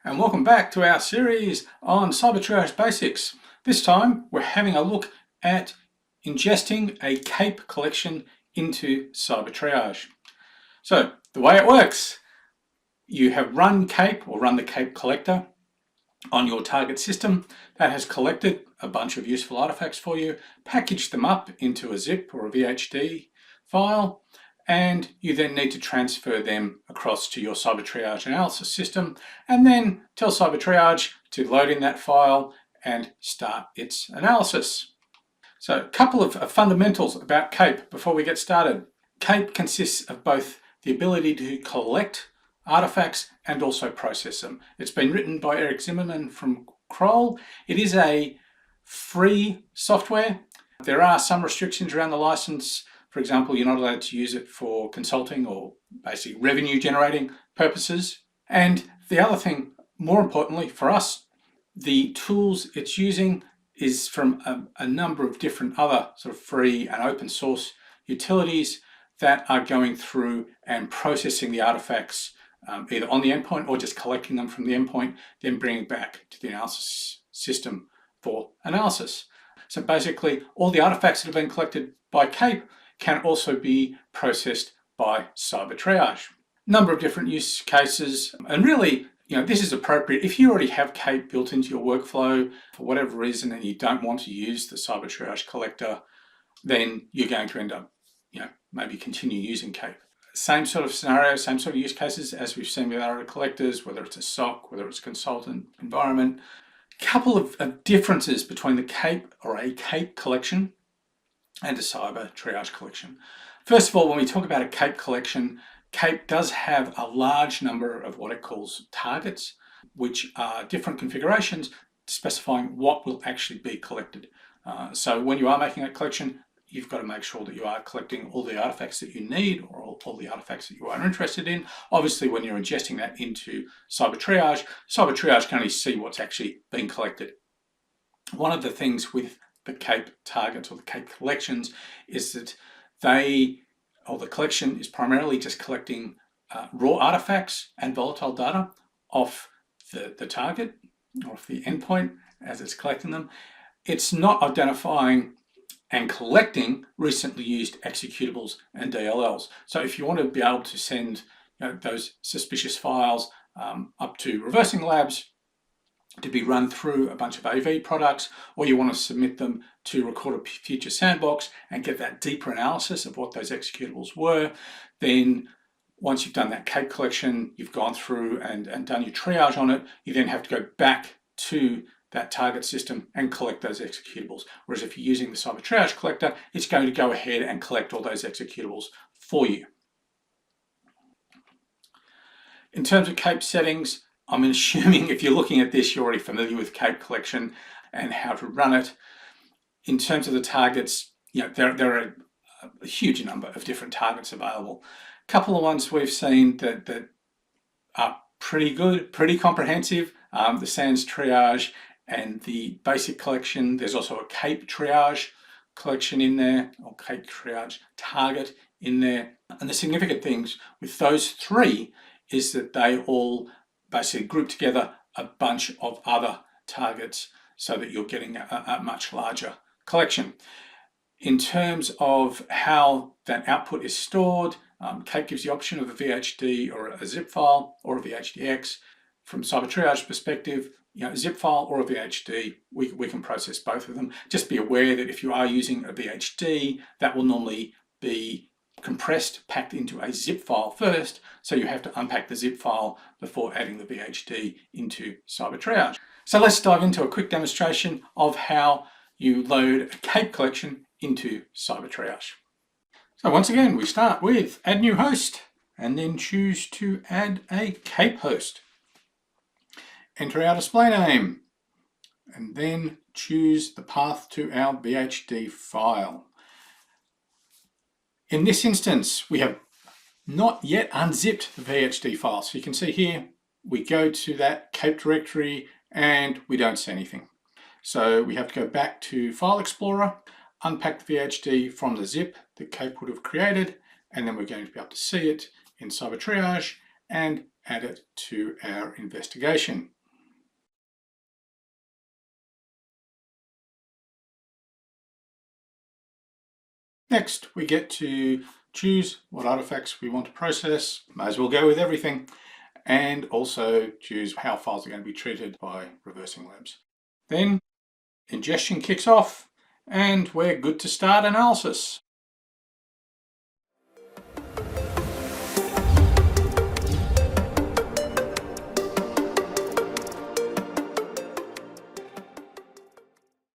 and welcome back to our series on Cyber Triage Basics. This time we're having a look at ingesting a KAPE collection into Cyber Triage. So the way it works, you have run KAPE or run the KAPE collector on your target system that has collected a bunch of useful artifacts for you, packaged them up into a zip or a VHD file, and you then need to transfer them across to your Cyber Triage analysis system and then tell Cyber Triage to load in that file and start its analysis. So a couple of fundamentals about KAPE before we get started. KAPE consists of both the ability to collect artifacts and also process them. It's been written by Eric Zimmerman from Kroll. It is a free software. There are some restrictions around the license. For example, you're not allowed to use it for consulting or basically revenue generating purposes. And the other thing, more importantly for us, the tools it's using is from a number of different other sort of free and open source utilities that are going through and processing the artifacts either on the endpoint or just collecting them from the endpoint, then bringing back to the analysis system for analysis. So basically, all the artifacts that have been collected by KAPE can also be processed by Cyber Triage. Number of different use cases, and really, this is appropriate if you already have KAPE built into your workflow for whatever reason and you don't want to use the Cyber Triage collector, then you're going to end up, maybe continue using KAPE. Same sort of scenario, same sort of use cases as we've seen with other collectors, whether it's a SOC, whether it's a consultant environment. Couple of differences between the KAPE or a KAPE collection and a Cyber Triage collection. First of all, when we talk about a KAPE collection, KAPE does have a large number of what it calls targets, which are different configurations specifying what will actually be collected. So when you are making a collection, you've got to make sure that you are collecting all the artifacts that you need or all the artifacts that you are interested in. Obviously, when you're ingesting that into Cyber Triage can only see what's actually being collected. One of the things with the KAPE targets or the KAPE collections is that the collection is primarily just collecting raw artifacts and volatile data off the target or off the endpoint as it's collecting them. It's not identifying and collecting recently used executables and DLLs. So if you want to be able to send those suspicious files up to reversing labs to be run through a bunch of AV products, or you want to submit them to record a future sandbox and get that deeper analysis of what those executables were, then once you've done that KAPE collection, you've gone through and done your triage on it, you then have to go back to that target system and collect those executables. Whereas if you're using the Cyber Triage collector, it's going to go ahead and collect all those executables for you. In terms of KAPE settings, I'm assuming if you're looking at this, you're already familiar with KAPE collection and how to run it. In terms of the targets, there are a huge number of different targets available. A couple of ones we've seen that are pretty good, pretty comprehensive. The SANS triage and the basic collection. There's also a KAPE triage collection in there, or KAPE triage target in there. And the significant things with those three is that they all basically group together a bunch of other targets so that you're getting a much larger collection. In terms of how that output is stored, KAPE gives the option of a VHD or a zip file or a VHDX. From Cyber Triage perspective, a zip file or a VHD, we can process both of them. Just be aware that if you are using a VHD, that will normally be compressed, packed into a zip file first, so you have to unpack the zip file before adding the VHD into Cyber Triage. So let's dive into a quick demonstration of how you load a KAPE collection into Cyber Triage. So once again, we start with add new host and then choose to add a KAPE host. Enter our display name and then choose the path to our VHD file. In this instance, we have not yet unzipped the VHD file. So you can see here, we go to that KAPE directory and we don't see anything. So we have to go back to File Explorer, unpack the VHD from the zip that KAPE would have created, and then we're going to be able to see it in Cyber Triage and add it to our investigation. Next, we get to choose what artifacts we want to process. May as well go with everything. And also choose how files are going to be treated by reversing labs. Then ingestion kicks off and we're good to start analysis.